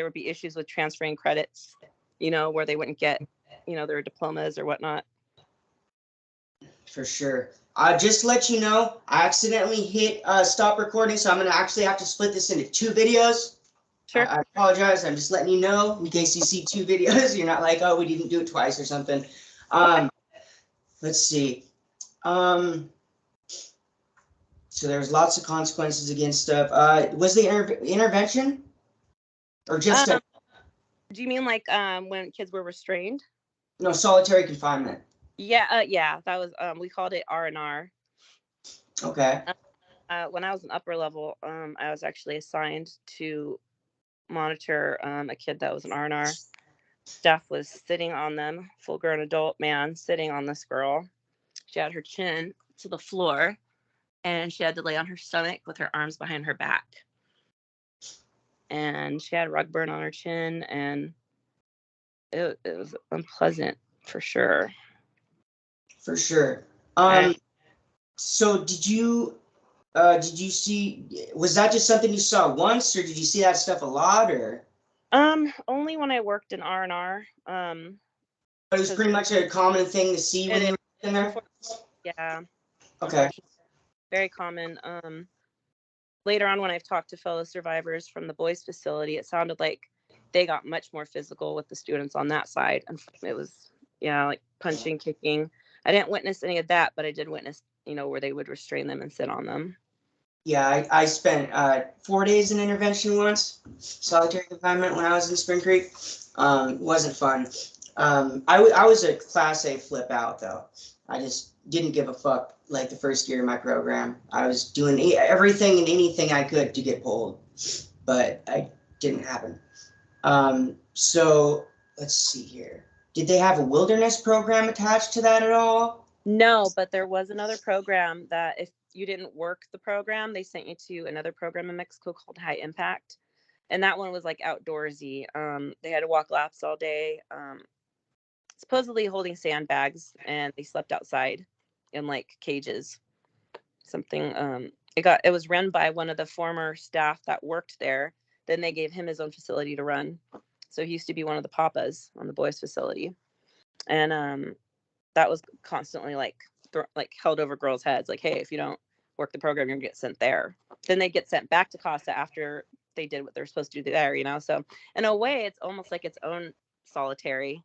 there would be issues with transferring credits, where they wouldn't get, their diplomas or whatnot. For sure. Just to let you know, I accidentally hit stop recording, so I'm going to actually have to split this into 2 videos. Sure. I apologize. I'm just letting you know in case you see 2 videos. You're not like, oh, we didn't do it twice or something. Let's see. So there's lots of consequences against stuff. Was the intervention? Or just do you mean like when kids were restrained? No, solitary confinement. Yeah, that was we called it R&R. Okay. When I was in upper level, I was actually assigned to monitor a kid that was an R&R. Staff was sitting on them, full-grown adult man sitting on this girl. She had her chin to the floor, and she had to lay on her stomach with her arms behind her back. And she had rug burn on her chin, and it was unpleasant for sure. For sure. So did you see, was that just something you saw once, or did you see that stuff a lot, or? Only when I worked in R&R. But it was pretty much a common thing to see when you were in there? Yeah. Okay. Very common. Later on, when I've talked to fellow survivors from the boys' facility, it sounded like they got much more physical with the students on that side. And it was, like punching, kicking. I didn't witness any of that, but I did witness, where they would restrain them and sit on them. Yeah, I spent 4 days in intervention once, solitary confinement, when I was in Spring Creek. It wasn't fun. I was a Class A flip out, though. I just didn't give a fuck, like, the first year of my program. I was doing everything and anything I could to get pulled, but it didn't happen. So, let's see here. Did they have a wilderness program attached to that at all? No, but there was another program that if you didn't work the program, they sent you to another program in Mexico called High Impact. And that one was like outdoorsy. They had to walk laps all day, supposedly holding sandbags, and they slept outside in like cages. Something, it was run by one of the former staff that worked there. Then they gave him his own facility to run. So he used to be one of the papas on the boys' facility. And that was constantly like held over girls' heads. Like, hey, if you don't work the program, you're gonna get sent there. Then they get sent back to Casa after they did what they're supposed to do there, So in a way, it's almost like its own solitary,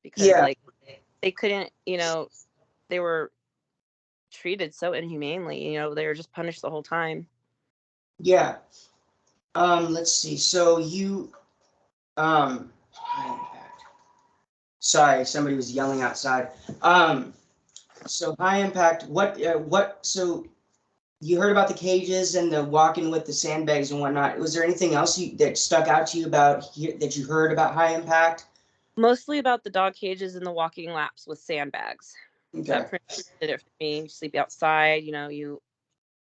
because like they couldn't, they were treated so inhumanely. They were just punished the whole time. Yeah. Let's see. So you, sorry, somebody was yelling outside. So high impact. So you heard about the cages and the walking with the sandbags and whatnot. Was there anything else that stuck out to you that you heard about high impact? Mostly about the dog cages and the walking laps with sandbags. Okay. That pretty much did it for me. You sleep outside, you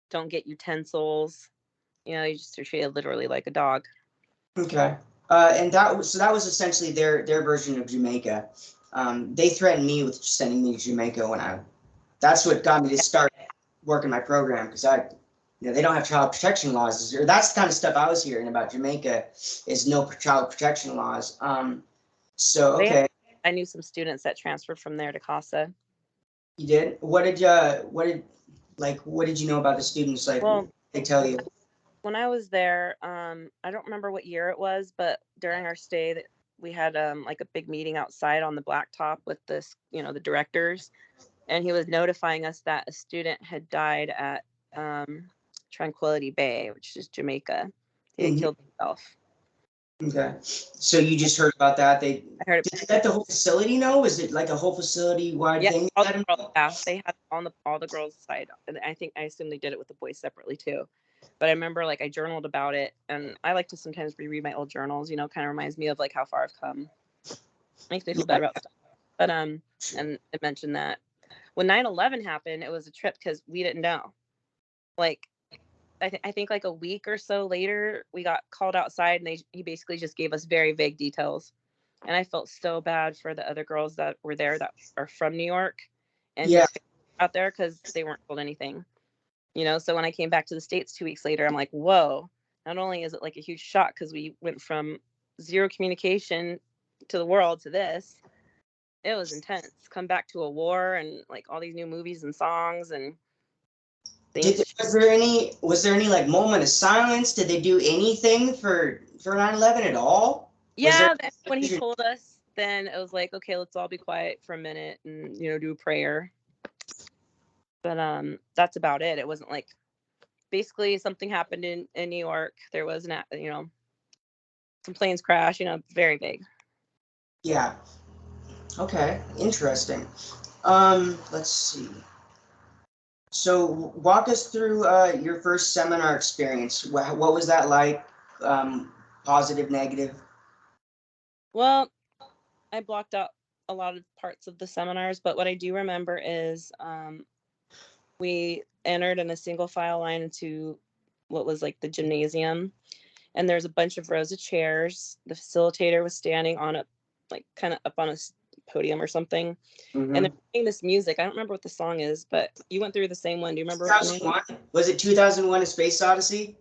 don't get utensils. You just are treated literally like a dog. Okay. And that was essentially their version of Jamaica. They threatened me with sending me to Jamaica that's what got me to start working my program, because they don't have child protection laws. Or that's the kind of stuff I was hearing about Jamaica, is no child protection laws. So okay. I knew some students that transferred from there to Casa. You did? What did you know about the students? Like, well, they tell you? When I was there, I don't remember what year it was, but during our stay, we had like a big meeting outside on the blacktop with this, the directors, and he was notifying us that a student had died at Tranquility Bay, which is Jamaica. He had killed himself. Okay, so you just heard about that? I heard. Did they let the whole facility know? Was it like a whole facility-wide thing? They had all the girls' side, and I assume they did it with the boys separately too. But I remember, like, I journaled about it, and I like to sometimes reread my old journals. Kind of reminds me of like how far I've come. Makes me feel bad about stuff. But and it mentioned that when 9/11 happened, it was a trip because we didn't know. Like, I think like a week or so later, we got called outside, and he basically just gave us very vague details. And I felt so bad for the other girls that were there that are from New York and just out there because they weren't told anything. So when I came back to the States 2 weeks later, I'm like, whoa, not only is it like a huge shock because we went from zero communication to the world to this. It was intense. Come back to a war and like all these new movies and songs and things. Was there any like moment of silence? Did they do anything for 9/11 at all? Yeah, when he told us, then it was like, okay, let's all be quiet for a minute and do a prayer. But that's about it. It wasn't like basically something happened in New York. There was some planes crash. Very big. Yeah. Okay. Interesting. Let's see. So walk us through your first seminar experience. What was that like? Positive, negative? Well, I blocked out a lot of parts of the seminars, but what I do remember is we entered in a single file line into what was like the gymnasium, and there's a bunch of rows of chairs. The facilitator was standing on a like kind of up on a podium or something, and they're playing this music. I don't remember what the song is, but you went through the same one. Do you remember? 2001? Was it 2001: A Space Odyssey?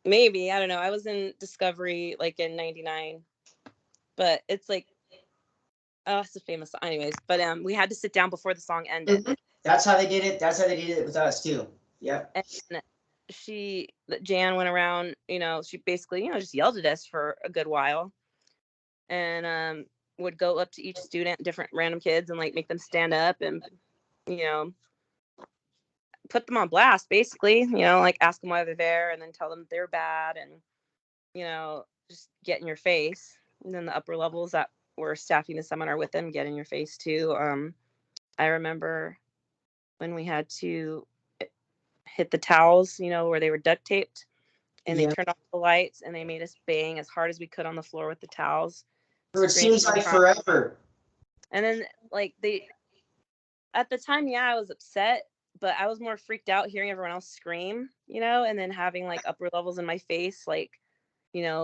Maybe, I don't know. I was in Discovery like in '99, but it's like, oh, it's a famous song. Anyways, but we had to sit down before the song ended. That's how they did it. That's how they did it with us too. Yep. And Jan went around, she basically, just yelled at us for a good while, and would go up to each student, different random kids, and like make them stand up and, put them on blast, basically, like ask them why they're there and then tell them they're bad and, just get in your face. And then the upper levels that were staffing the seminar with them get in your face too. I remember when we had to hit the towels, where they were duct taped, and they turned off the lights and they made us bang as hard as we could on the floor with the towels. It seems like forever. And then like at the time, I was upset, but I was more freaked out hearing everyone else scream, and then having like upper levels in my face, like,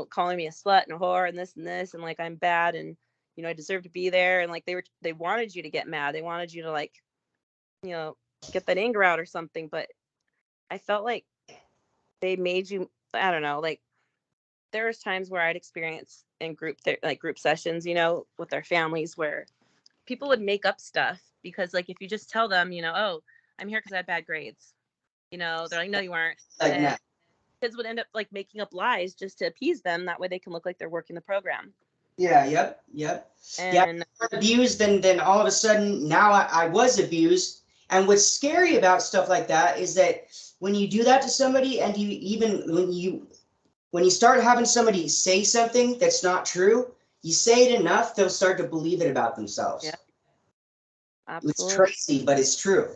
calling me a slut and a whore and this and like I'm bad and I deserve to be there, and like they wanted you to get mad. They wanted you to like, get that anger out or something, but I felt like they made you, I don't know, like there was times where I'd experience in group sessions, with their families, where people would make up stuff because like if you just tell them, oh, I'm here because I had bad grades, they're like, no, you weren't. And kids would end up like making up lies just to appease them. That way they can look like they're working the program. Yeah. Yep. And abused, then all of a sudden now I was abused. And what's scary about stuff like that is that when you do that to somebody, and when you start having somebody say something that's not true, you say it enough, they'll start to believe it about themselves. Yeah. Absolutely. It's crazy, but it's true.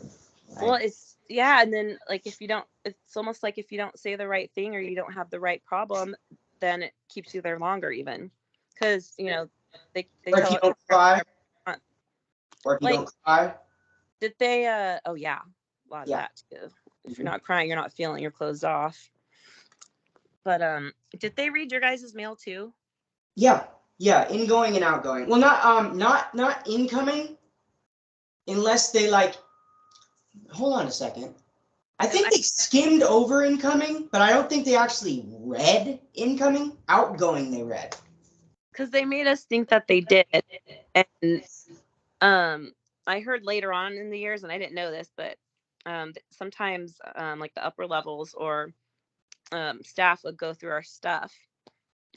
Well, and then like it's almost like if you don't say the right thing or you don't have the right problem, then it keeps you there longer, even because they or if you don't cry, or if you don't cry. Did they? Oh yeah, a lot of that too. If you're not crying, you're not feeling. You're closed off. But did they read your guys' mail too? Yeah, ingoing and outgoing. Well, not incoming, unless they like. Hold on a second. I think they skimmed over incoming, but I don't think they actually read incoming. Outgoing, they read. Because they made us think that they did, and I heard later on in the years, and I didn't know this, but sometimes like the upper levels or staff would go through our stuff,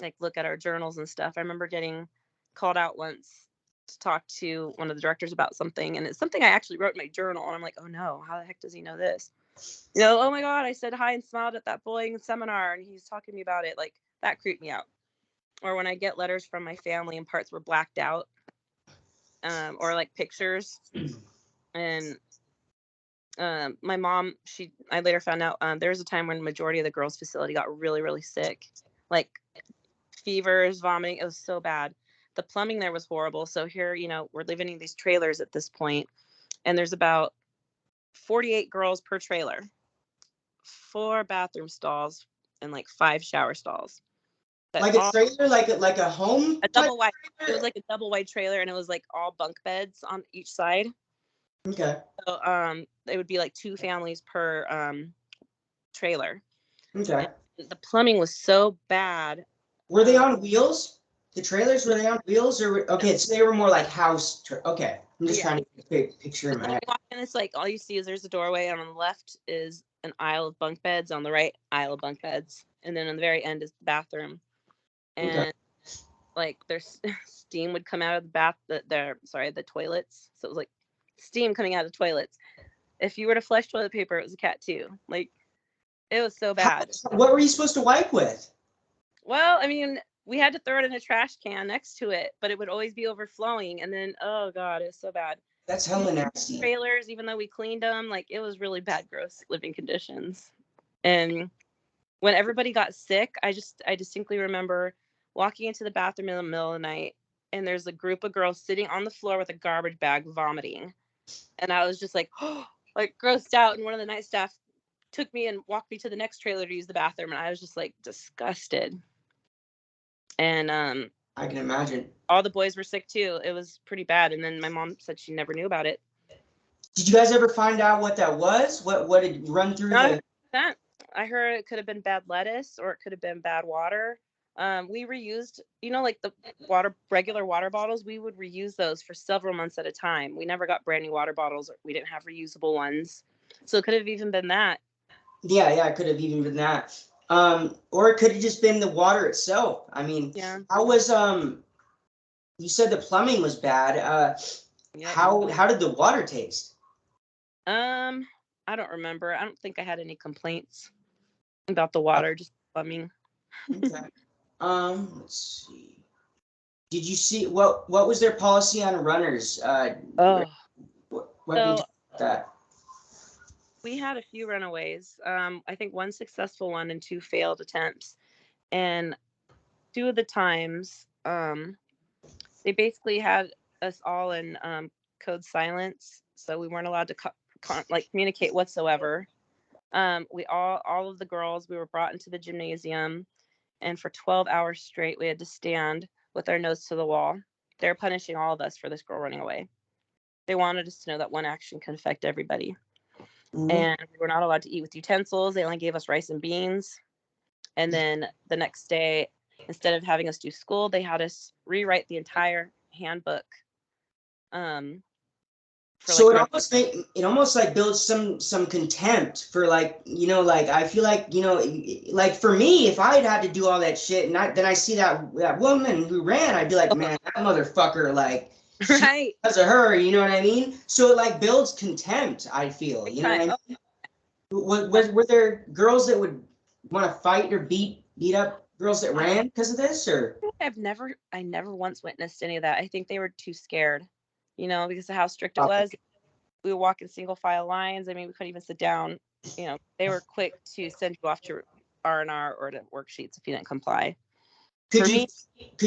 like look at our journals and stuff. I remember getting called out once to talk to one of the directors about something, and it's something I actually wrote in my journal, and I'm like, oh no, how the heck does he know this? Oh my God, I said hi and smiled at that bullying seminar, and he's talking to me about it. Like, that creeped me out. Or when I get letters from my family and parts were blacked out, or like pictures, and my mom, I later found out there was a time when the majority of the girls' facility got really, really sick, like fevers, vomiting. It was so bad. The plumbing there was horrible. So here, we're living in these trailers at this point, and there's about 48 girls per trailer, 4 bathroom stalls, and like 5 shower stalls. Like a trailer, like a home? A double wide. It was like a double wide trailer, and it was like all bunk beds on each side. Okay. So it would be like 2 families per trailer. Okay. And the plumbing was so bad. Were they on wheels? The trailers, were they on wheels or okay? So they were more like house. Okay, I'm just trying to picture in my head. And it's like all you see is there's a doorway, and on the left is an aisle of bunk beds. On the right, aisle of bunk beds, and then on the very end is the bathroom. And like there's steam would come out of the toilets. So it was like steam coming out of toilets. If you were to flush toilet paper, it was a cat too. Like it was so bad. What were you supposed to wipe with? Well, I mean, we had to throw it in a trash can next to it, but it would always be overflowing. And then, oh God, it was so bad. That's hella nasty. Trailers, even though we cleaned them, like it was really bad, gross living conditions. And when everybody got sick, I distinctly remember walking into the bathroom in the middle of the night, and there's a group of girls sitting on the floor with a garbage bag vomiting. And I was just like, oh, like grossed out. And one of the night staff took me and walked me to the next trailer to use the bathroom. And I was just like disgusted. And I can imagine. All the boys were sick too. It was pretty bad. And then my mom said she never knew about it. Did you guys ever find out what that was? What did run through the... I heard it could have been bad lettuce, or it could have been bad water. We reused, like the regular water bottles, we would reuse those for several months at a time. We never got brand new water bottles. We didn't have reusable ones. So it could have even been that. Yeah, it could have even been that. Or it could have just been the water itself. I mean, how was, you said the plumbing was bad. How did the water taste? I don't remember. I don't think I had any complaints about the water, just plumbing. Okay. Let's see. Did you see what was their policy on runners? What did you about that? We had a few runaways. I think one successful one and 2 failed attempts. And 2 of the times, they basically had us all in code silence, so we weren't allowed to communicate whatsoever. We all of the girls, we were brought into the gymnasium, and for 12 hours straight, we had to stand with our nose to the wall. They were punishing all of us for this girl running away. They wanted us to know that one action can affect everybody. Mm-hmm. And we were not allowed to eat with utensils. They only gave us rice and beans. And then the next day, instead of having us do school, they had us rewrite the entire handbook. So it almost like builds some contempt for like I feel like like for me, if I had to do all that shit and then I see that woman who ran, I'd be like, man, that motherfucker, like right, because of her, you know what I mean? So it like builds contempt, I feel, you know what I mean? Were there girls that would want to fight or beat up girls that ran because of this, or? I never once witnessed any of that. I think they were too scared. Because of how strict it was. We would walk in single file lines. I mean, we couldn't even sit down. They were quick to send you off to R&R or to worksheets if you didn't comply. Could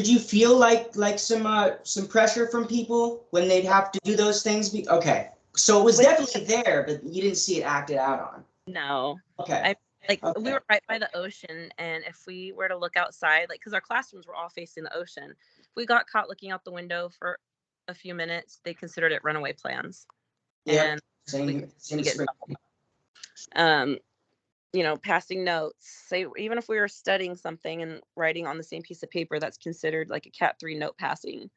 you feel like some pressure from people when they'd have to do those things? Okay, so it was definitely there, but you didn't see it acted out on. No. Okay. We were right by the ocean, and if we were to look outside, because our classrooms were all facing the ocean, if we got caught looking out the window for a few minutes, they considered it runaway plans. Yeah, same passing notes. Say even if we were studying something and writing on the same piece of paper, that's considered like a Cat 3 note passing.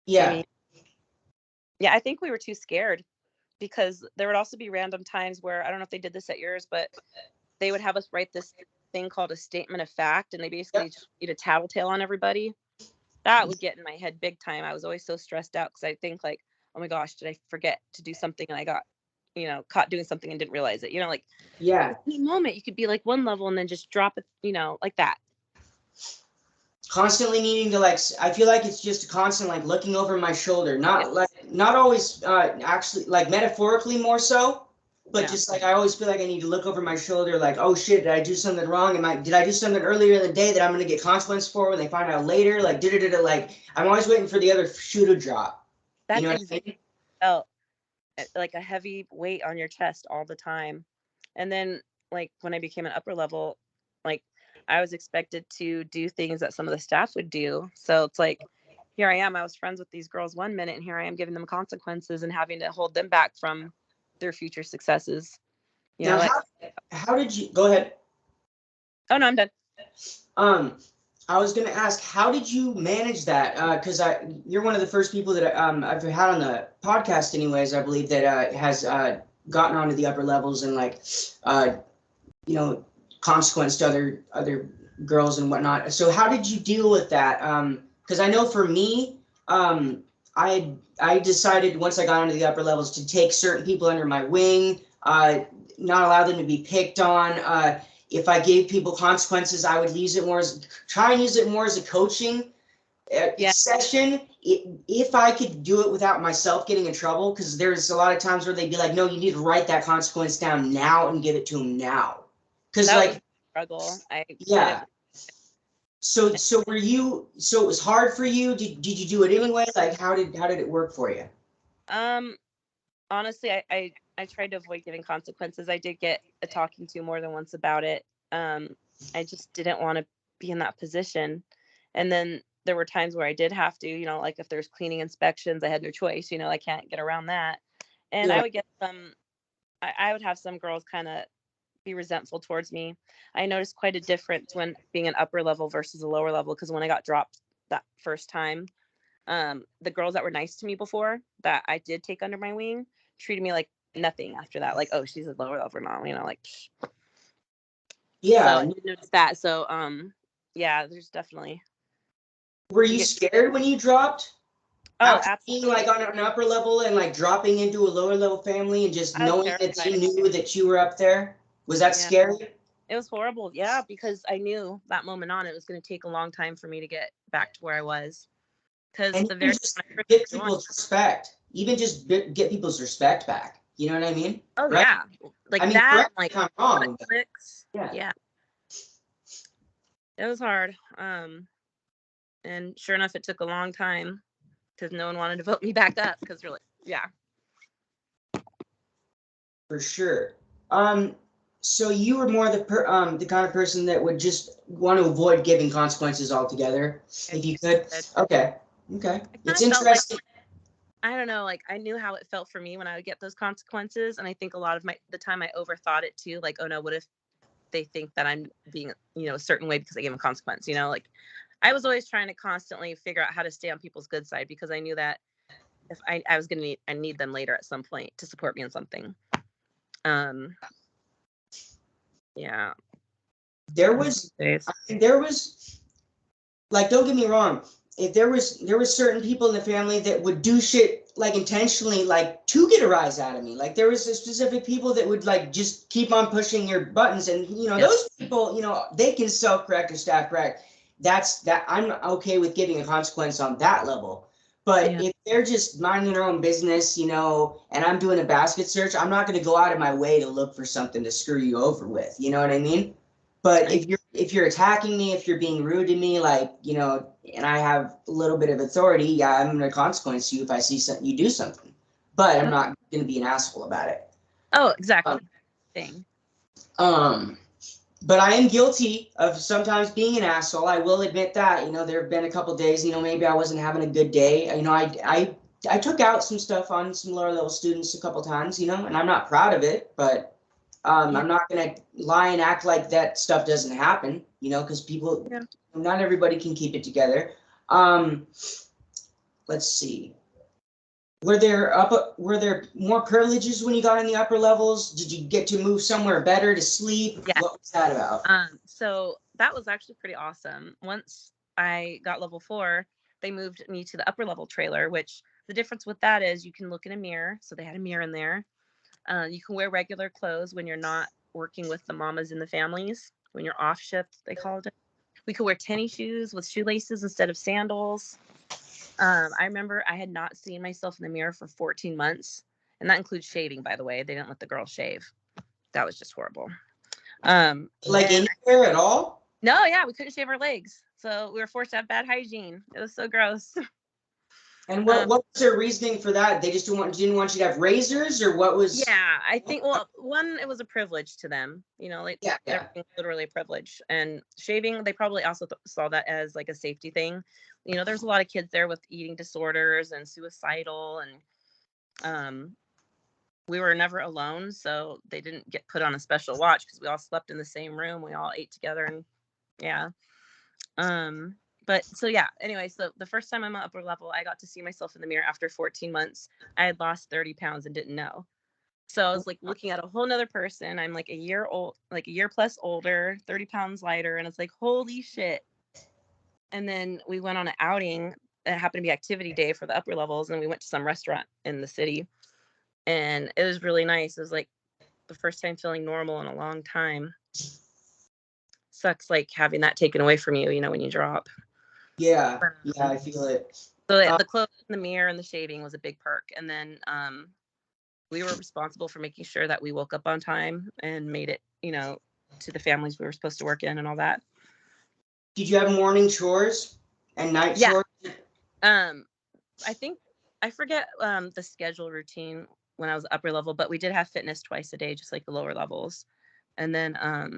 Yeah. I think we were too scared, because there would also be random times where, I don't know if they did this at yours, but they would have us write this thing called a statement of fact, and they basically just need a tattletale on everybody. That would get in my head big time. I was always so stressed out because I think like, oh my gosh, did I forget to do something and I got, caught doing something and didn't realize it. In any moment you could be like one level and then just drop it, like that. Constantly needing to I feel like it's just a constant looking over my shoulder, not always actually metaphorically more so. But just I always feel like I need to look over my shoulder, oh shit, did I do something wrong? Did I do something earlier in the day that I'm gonna get consequence for when they find out later? I'm always waiting for the other shoe to drop. That's exactly felt like a heavy weight on your chest all the time. And then when I became an upper level, I was expected to do things that some of the staff would do. So it's here I am. I was friends with these girls one minute, and here I am giving them consequences and having to hold them back from their future successes. How did you go ahead? Oh no, I'm done. I was going to ask, how did you manage that? Because you're one of the first people that I've had on the podcast, anyways. I believe that has gotten onto the upper levels and like, you know, consequence to other girls and whatnot. So how did you deal with that? Because I know for me, I decided once I got into the upper levels to take certain people under my wing, not allow them to be picked on. If I gave people consequences, I would try and use it more as a coaching session. If I could do it without myself getting in trouble, because there's a lot of times where they'd be like, no, you need to write that consequence down now and give it to them now. Because That like, was a struggle. yeah. So it was hard for you. Did you do it anyway? Like, how did it work for you? Honestly, I tried to avoid giving consequences. I did get a talking to more than once about it. I just didn't want to be in that position. And then there were times where I did have to, like if there's cleaning inspections, I had no choice, I can't get around that. And Yeah. I would get I would have some girls kind of be resentful towards me. I noticed quite a difference when being an upper level versus a lower level, because when I got dropped that first time, the girls that were nice to me before that I did take under my wing treated me like nothing after that. Like, oh, she's a lower level now, like. Psh. Yeah. So I did notice that. So, yeah, there's definitely. Were you scared when you dropped? Oh, After being absolutely. like on an upper level and like dropping into a lower level family and just I was knowing that terrified. they knew that you were up there? Was that Yeah, scary? it was horrible. Yeah, because I knew that moment on it was going to take a long time for me to get back to where I was. Because And the even very just when I first get joined. people's respect. Even just get people's respect back. You know what I mean? Oh Right? yeah, like I mean, that. correct me Like if I'm wrong. But clicks. yeah. Yeah, it was hard. And sure enough, it took a long time because no one wanted to vote me back up because really, yeah. For sure. So you were more the kind of person that would just want to avoid giving consequences altogether, if you could. Okay. Okay. I kind It's of felt like, interesting. I don't know, like I knew how it felt for me when I would get those consequences, and I think a lot of the time I overthought it too. Like, oh no, what if they think that I'm being, a certain way because I gave them a consequence? Like I was always trying to constantly figure out how to stay on people's good side because I knew that if I was gonna need them later at some point to support me in something. Yeah. There was like, don't get me wrong, if there was certain people in the family that would do shit like intentionally, like to get a rise out of me. Like there was a specific people that would like just keep on pushing your buttons, and those people, they can self-correct or staff correct. I'm okay with giving a consequence on that level. But if they're just minding their own business, and I'm doing a basket search, I'm not going to go out of my way to look for something to screw you over with. You know what I mean? But if you're attacking me, if you're being rude to me, like, and I have a little bit of authority, yeah, I'm going to consequence you if I see something you do something. But I'm not going to be an asshole about it. Oh, exactly. Thing. But I am guilty of sometimes being an asshole. I will admit that. There have been a couple days, maybe I wasn't having a good day. I took out some stuff on some lower level students a couple times, and I'm not proud of it, but I'm not going to lie and act like that stuff doesn't happen, because people, not everybody can keep it together. Let's see. Were there more privileges when you got in the upper levels? Did you get to move somewhere better to sleep? Yeah. What was that about? So that was actually pretty awesome. Once I got level 4, they moved me to the upper level trailer, which the difference with that is you can look in a mirror. So they had a mirror in there. You can wear regular clothes when you're not working with the mamas in the families. When you're off shift, they called it. We could wear tennis shoes with shoelaces instead of sandals. I remember I had not seen myself in the mirror for 14 months. And that includes shaving, by the way. They didn't let the girls shave. That was just horrible. Like anywhere at all? No, yeah, we couldn't shave our legs. So we were forced to have bad hygiene. It was so gross. And what was their reasoning for that? They just didn't want you to have razors, or what was? Yeah, I think, well, one, it was a privilege to them, like they're literally a privilege. And shaving, they probably also saw that as like a safety thing. There's a lot of kids there with eating disorders and suicidal, and we were never alone, so they didn't get put on a special watch because we all slept in the same room. We all ate together, and yeah. But so yeah, anyway, so the first time I'm at upper level, I got to see myself in the mirror after 14 months. I had lost 30 pounds and didn't know. So I was like looking at a whole nother person. I'm like a year plus older, 30 pounds lighter. And it's like, holy shit. And then we went on an outing. It happened to be activity day for the upper levels. And we went to some restaurant in the city. And it was really nice. It was like the first time feeling normal in a long time. Sucks like having that taken away from you, when you drop. Yeah, I feel it. So the clothes and the mirror and the shaving was a big perk. And then we were responsible for making sure that we woke up on time and made it, to the families we were supposed to work in and all that. Did you have morning chores and night chores? I forget the schedule routine when I was upper level, but we did have fitness twice a day, just like the lower levels. And then I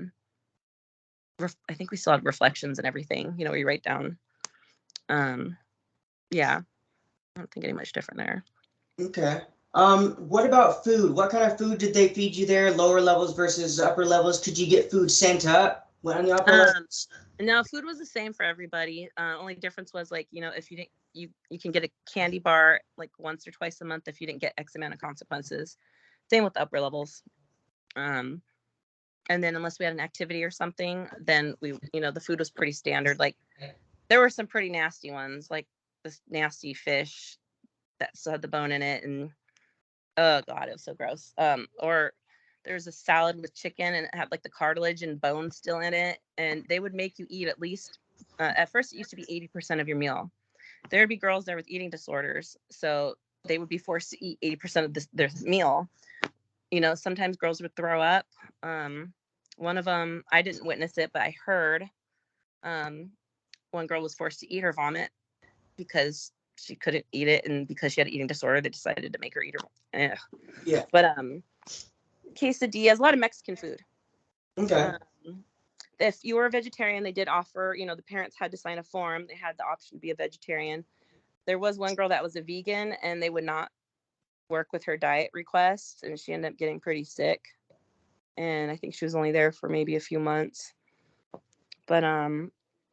think we still had reflections and everything, where you write down. Yeah, I don't think any much different there. Okay. What about food? What kind of food did they feed you there? Lower levels versus upper levels? Could you get food sent up on the upper levels? No, food was the same for everybody. Only difference was like, if you didn't, you can get a candy bar like once or twice a month if you didn't get X amount of consequences. Same with the upper levels. And then unless we had an activity or something, then we, the food was pretty standard. Like there were some pretty nasty ones, like this nasty fish that still had the bone in it, and oh god, it was so gross. Or there's a salad with chicken and it had like the cartilage and bone still in it, and they would make you eat at least at first it used to be 80% of your meal. There would be girls there with eating disorders, so they would be forced to eat 80% of their meal. Sometimes girls would throw up. One of them, I didn't witness it, but I heard one girl was forced to eat her vomit because she couldn't eat it, and because she had an eating disorder, they decided to make her eat her. Yeah. But quesadillas, a lot of Mexican food. Okay. If you were a vegetarian, they did offer, the parents had to sign a form. They had the option to be a vegetarian. There was one girl that was a vegan, and they would not work with her diet requests, and she ended up getting pretty sick. And I think she was only there for maybe a few months. But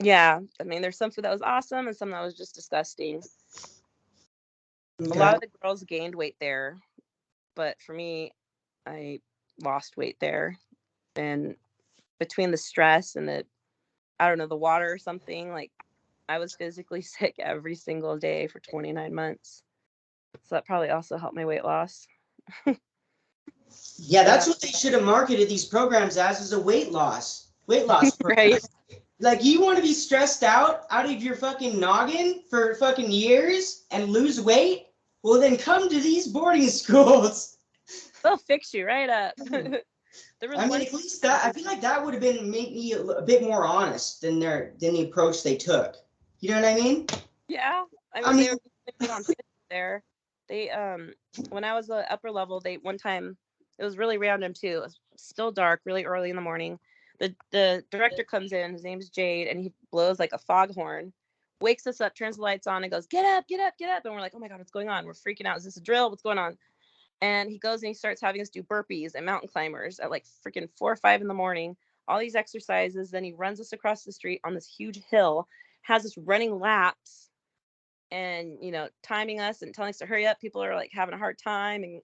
yeah, I mean, there's some food that was awesome and some that was just disgusting. Okay. A lot of the girls gained weight there, but for me, I lost weight there. And between the stress and the water or something, like I was physically sick every single day for 29 months. So that probably also helped my weight loss. Yeah, that's what they should have marketed these programs as, is a weight loss program. Right. Like, you want to be stressed out of your fucking noggin for fucking years and lose weight? Well, then come to these boarding schools. They'll fix you right up. At least that, I feel like that would have been maybe a bit more honest than the approach they took. You know what I mean? Yeah. I mean they were big on there. They when I was at upper level, one time, it was really random too. It was still dark, really early in the morning. The director comes in, his name's Jade, and he blows like a foghorn, wakes us up, turns the lights on, and goes, "Get up, get up, get up." And we're like, "Oh my god, what's going on?" We're freaking out. Is this a drill? What's going on? And he goes and he starts having us do burpees and mountain climbers at like freaking 4 or 5 in the morning, all these exercises. Then he runs us across the street on this huge hill, has us running laps and, timing us and telling us to hurry up. People are like having a hard time, and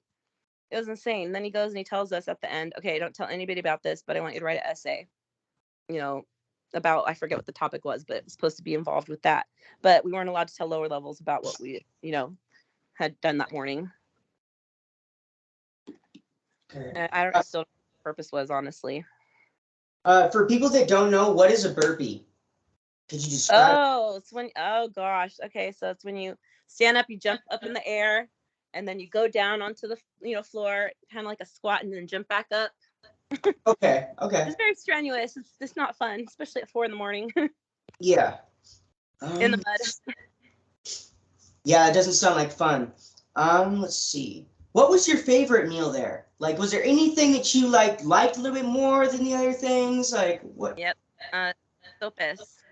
it was insane. And then he goes and he tells us at the end, "Okay, don't tell anybody about this, but I want you to write an essay, about," I forget what the topic was, but it was supposed to be involved with that. But we weren't allowed to tell lower levels about what we, had done that morning. Okay. I don't know still what the purpose was, honestly. For people that don't know, what is a burpee? Could you describe? Oh gosh. Okay, so it's when you stand up, you jump up in the air, and then you go down onto the floor, kind of like a squat, and then jump back up. Okay. It's very strenuous. It's not fun, especially at 4 a.m. Yeah. In the mud. Yeah, it doesn't sound like fun. Let's see. What was your favorite meal there? Like, was there anything that you liked a little bit more than the other things? Like, what? Yep. Sopes.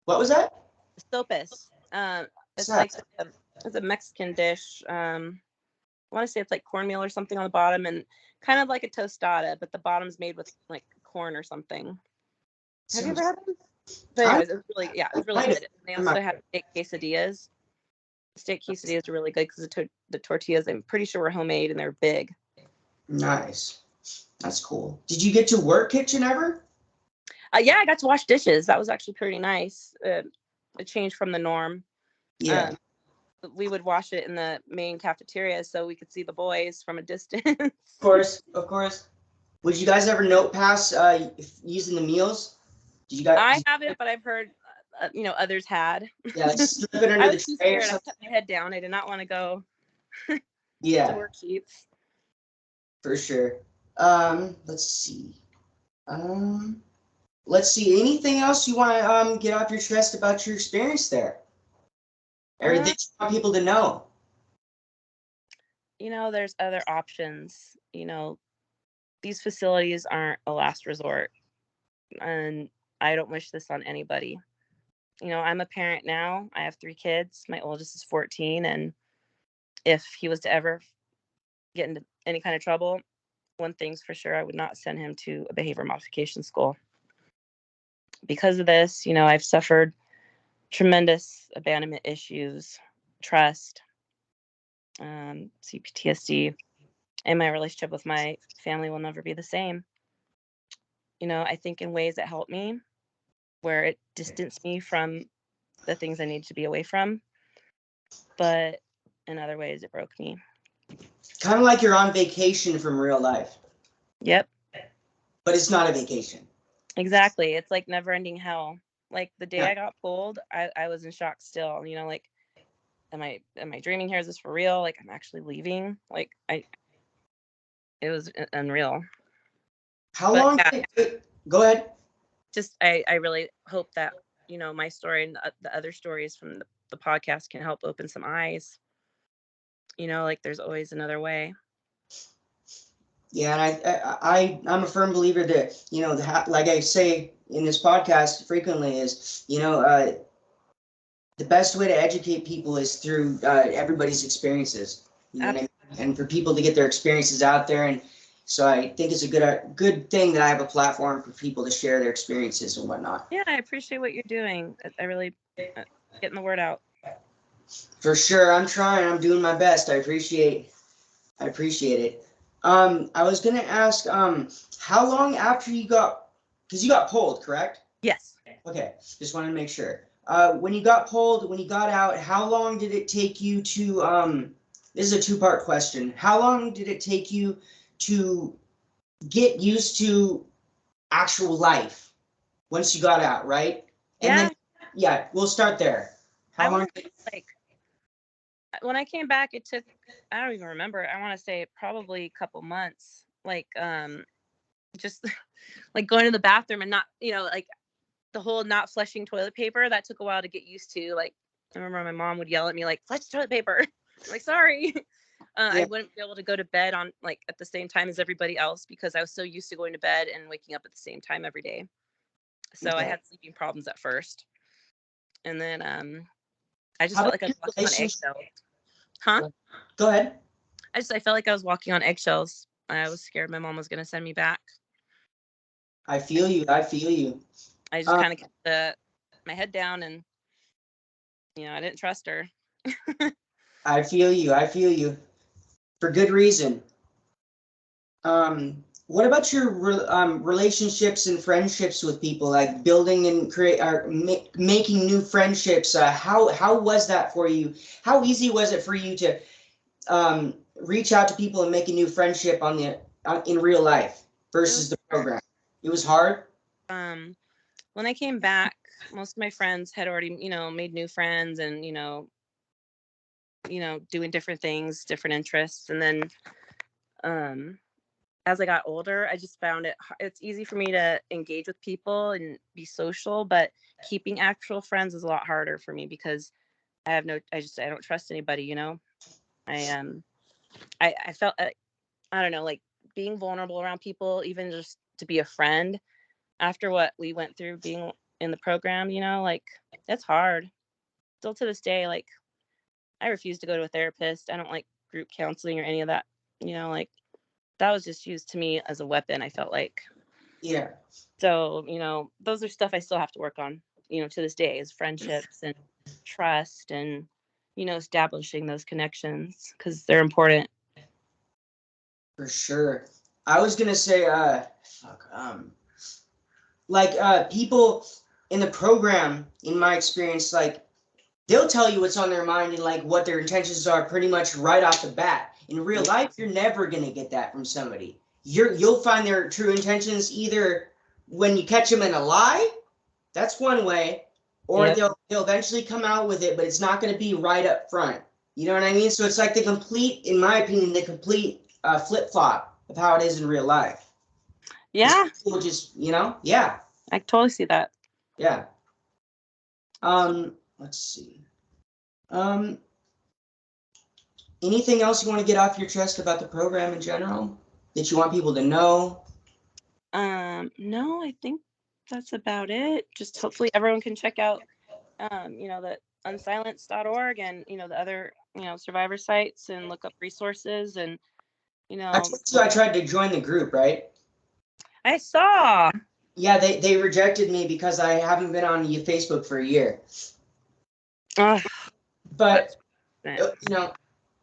What was that? Sopes. It's like it's a Mexican dish. I want to say it's like cornmeal or something on the bottom, and kind of like a tostada, but the bottom's made with like corn or something. Have you ever had them? But I, anyways, it was really I, good. They also had steak quesadillas. Steak quesadillas are really good because the tortillas, I'm pretty sure, were homemade and they're big. nice. That's cool. Did you get to work kitchen ever? Yeah, I got to wash dishes. That was actually pretty nice. A change from the norm. Yeah. We would wash it in the main cafeteria so we could see the boys from a distance. Of course, of course. Would you guys ever note pass using the meals? Did you guys? I haven't, but I've heard, others had. Yeah, like slip it under I the was too tray or scared. I something. kept my head down. I did not want to go to Yeah, worksheets. for sure. Let's see. Let's see. Anything else you want to get off your chest about your experience there? Or that you want people to know? There's other options. These facilities aren't a last resort, and I don't wish this on anybody. I'm a parent now. I have 3 kids. My oldest is 14, and if he was to ever get into any kind of trouble, one thing's for sure, I would not send him to a behavior modification school. Because of this, I've suffered tremendous abandonment issues, trust, CPTSD, and my relationship with my family will never be the same. I think in ways that helped me, where it distanced me from the things I need to be away from, but in other ways it broke me. Kind of like you're on vacation from real life. Yep. But it's not a vacation. Exactly. It's like never ending hell. Like the day I got pulled, I was in shock still. Like, am I dreaming here? Is this for real? Like, I'm actually leaving. Like, it was unreal. How long did it, go ahead. Just I really hope that, my story and the other stories from the podcast can help open some eyes. Like there's always another way. Yeah, and I'm a firm believer that, like I say in this podcast frequently, is, the best way to educate people is through everybody's experiences. You know what I mean? And for people to get their experiences out there. And so I think it's a good thing that I have a platform for people to share their experiences and whatnot. Yeah, I appreciate what you're doing. I really getting the word out. For sure. I'm trying. I'm doing my best. I appreciate it. I was gonna ask, how long after because you got pulled, correct? Yes. Okay, just wanted to make sure. When you got pulled, when you got out, how long did it take you to, this is a 2-part question. How long did it take you to get used to actual life once you got out, right? And then, yeah, we'll start there. How long? Like, when I came back, it took, I don't even remember. I want to say probably a couple months. Like, just like going to the bathroom and not, like the whole not flushing toilet paper, that took a while to get used to. Like, I remember my mom would yell at me like, flush toilet paper. I'm like, sorry. I wouldn't be able to go to bed on like at the same time as everybody else because I was so used to going to bed and waking up at the same time every day. So I had sleeping problems at first. And then I just felt like I was walking on eggshells. Huh? Go ahead. I felt like I was walking on eggshells. I was scared my mom was gonna send me back. I feel you. I just kind of kept my head down and I didn't trust her. I feel you. For good reason. What about your relationships and friendships with people, like building and making new friendships? How was that for you? How easy was it for you to reach out to people and make a new friendship in real life versus the program? It was hard. When I came back, most of my friends had already, made new friends and, doing different things, different interests. And then as I got older, I just found it's easy for me to engage with people and be social, but keeping actual friends is a lot harder for me because I don't trust anybody, I felt, I don't know, like being vulnerable around people, even just to be a friend after what we went through being in the program, like it's hard still to this day. Like I refuse to go to a therapist. I don't like group counseling or any of that, like that was just used to me as a weapon. I felt like, Yeah. So, those are stuff I still have to work on, to this day, is friendships and trust and, establishing those connections because they're important. For sure. I was gonna say, people in the program, in my experience, like they'll tell you what's on their mind and like what their intentions are pretty much right off the bat. In real life, you're never gonna get that from somebody. You'll find their true intentions either when you catch them in a lie, that's one way, or Yep. they'll eventually come out with it, but it's not gonna be right up front. You know what I mean? So it's like in my opinion, the complete flip flop of how it is in real life. Yeah. People just, yeah. I totally see that. Yeah. Let's see. Anything else you want to get off your chest about the program in general that you want people to know? No, I think that's about it. Just hopefully everyone can check out, the unsilence.org and, the other, survivor sites and look up resources and, I tried to join the group, right? I saw. Yeah, they rejected me because I haven't been on Facebook for a year. But I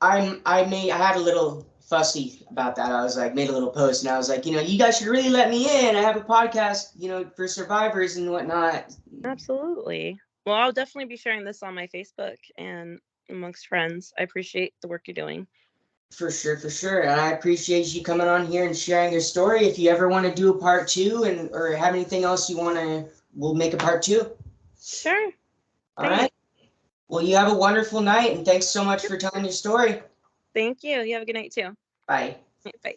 had a little fussy about that. I was like, made a little post, and I was like, you guys should really let me in. I have a podcast, for survivors and whatnot. Absolutely. Well, I'll definitely be sharing this on my Facebook and amongst friends. I appreciate the work you're doing. For sure. And I appreciate you coming on here and sharing your story. If you ever want to do a part 2 or have anything else you want to, we'll make a part 2. Sure. All right. Well, you have a wonderful night, and thanks so much for telling your story. Thank you. You have a good night too. Bye. Bye.